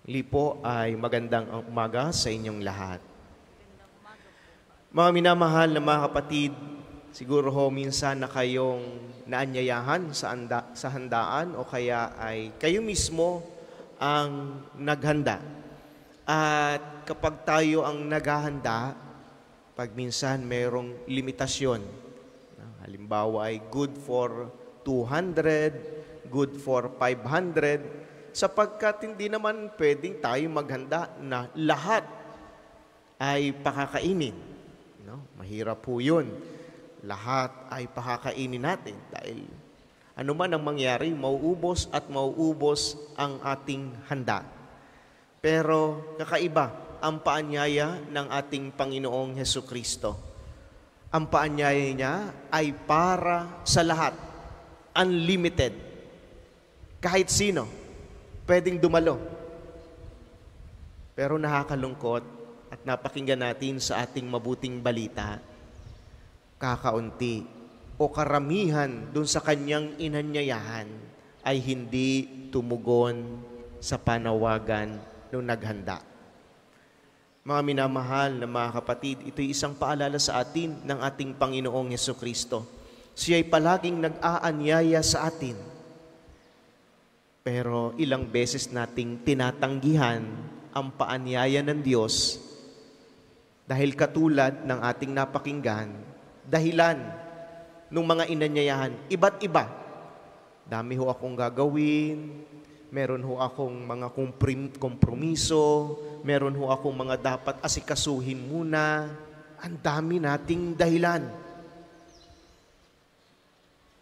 Lipo ay magandang umaga sa inyong lahat. Mga minamahal na mga kapatid, siguro ho minsan na kayong naanyayahan sa handaan o kaya ay kayo mismo ang naghanda. At kapag tayo ang naghahanda, pag minsan mayroong limitasyon. Halimbawa ay good for 200, good for 500, sapagkat hindi naman pwedeng tayo maghanda na lahat ay pakakainin. No? Mahirap po yun. Lahat ay pakakainin natin dahil ano man ang mangyari, mauubos at mauubos ang ating handa. Pero kakaiba ang paanyaya ng ating Panginoong Hesukristo. Ang paanyaya niya ay para sa lahat. Unlimited. Kahit sino pwedeng dumalo. Pero nakakalungkot at napakinggan natin sa ating mabuting balita, kakaunti o karamihan dun sa kanyang inanyayahan ay hindi tumugon sa panawagan nung naghanda. Mga minamahal na mga kapatid, ito'y isang paalala sa atin ng ating Panginoong Hesukristo. Siya'y palaging nag-aanyaya sa atin. Pero ilang beses nating tinatanggihan ang paanyaya ng Diyos dahil katulad ng ating napakinggan, dahilan ng mga inanyayahan, iba't iba. Dami ho akong gagawin, meron ho akong mga kompromiso, meron ho akong mga dapat asikasuhin muna. Ang dami nating dahilan.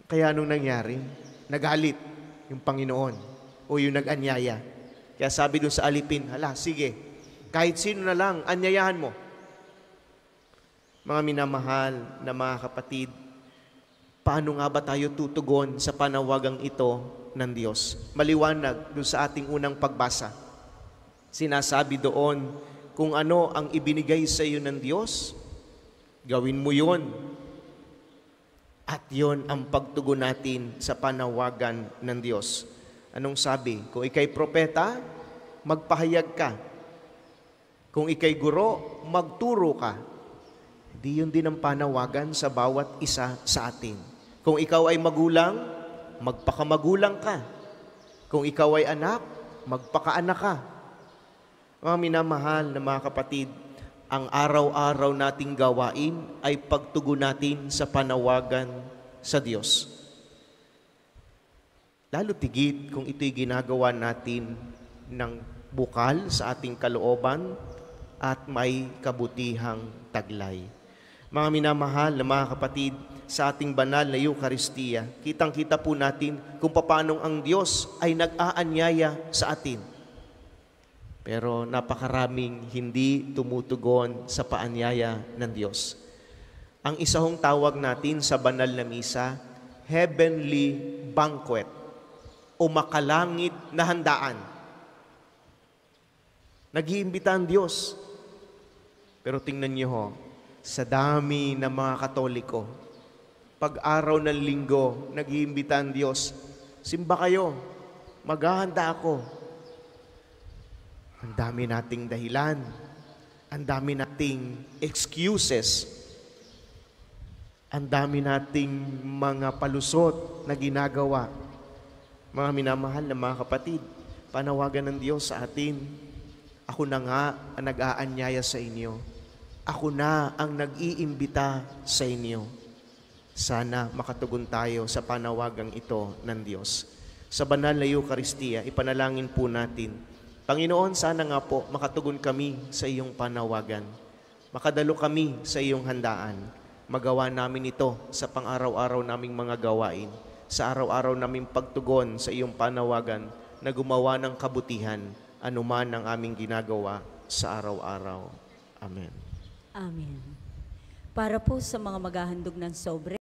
Kaya anong nangyari? Nagalit yung Panginoon o yung nag-anyaya. Kaya sabi dun sa alipin, hala, sige, kahit sino na lang, anyayahan mo. Mga minamahal na mga kapatid, paano nga ba tayo tutugon sa panawagang ito ng Diyos? Maliwanag dun sa ating unang pagbasa. Sinasabi doon, kung ano ang ibinigay sa iyo ng Diyos, gawin mo yon. At yon ang pagtugon natin sa panawagan ng Diyos. Anong sabi? Kung ikay propeta, magpahayag ka. Kung ikay guro, magturo ka. Di yun din ang panawagan sa bawat isa sa atin. Kung ikaw ay magulang, magpakamagulang ka. Kung ikaw ay anak, magpakaanak ka. Mga minamahal na mga kapatid, ang araw-araw nating gawain ay pagtugon natin sa panawagan sa Diyos. Lalo tigit kung ito'y ginagawa natin ng bukal sa ating kalooban at may kabutihang taglay. Mga minamahal na mga kapatid, sa ating banal na Eucharistia, kitang-kita po natin kung paano ang Diyos ay nag-aanyaya sa atin. Pero napakaraming hindi tumutugon sa paanyaya ng Diyos. Ang isa hong tawag natin sa banal na misa, heavenly banquet o makalangit na handaan. Nag-iimbita ang Diyos. Pero tingnan niyo ho, sa dami ng mga Katoliko, pag araw ng linggo, nag-iimbita ang Diyos, simba kayo, maghahanda ako. Ang dami nating dahilan, ang dami nating excuses, ang dami nating mga palusot na ginagawa. Mga minamahal na mga kapatid, panawagan ng Diyos sa atin, ako na nga ang nag-aanyaya sa inyo. Ako na ang nag-iimbita sa inyo. Sana makatugon tayo sa panawagang ito ng Diyos. Sa banal na Eucharistia, ipanalangin po natin, Panginoon, sana nga po makatugon kami sa iyong panawagan. Makadalo kami sa iyong handaan. Magawa namin ito sa pang-araw-araw naming mga gawain. Sa araw-araw naming pagtugon sa iyong panawagan na gumawa ng kabutihan, anuman ang aming ginagawa sa araw-araw. Amen. Amen. Para po sa mga maghahandog ng sobre,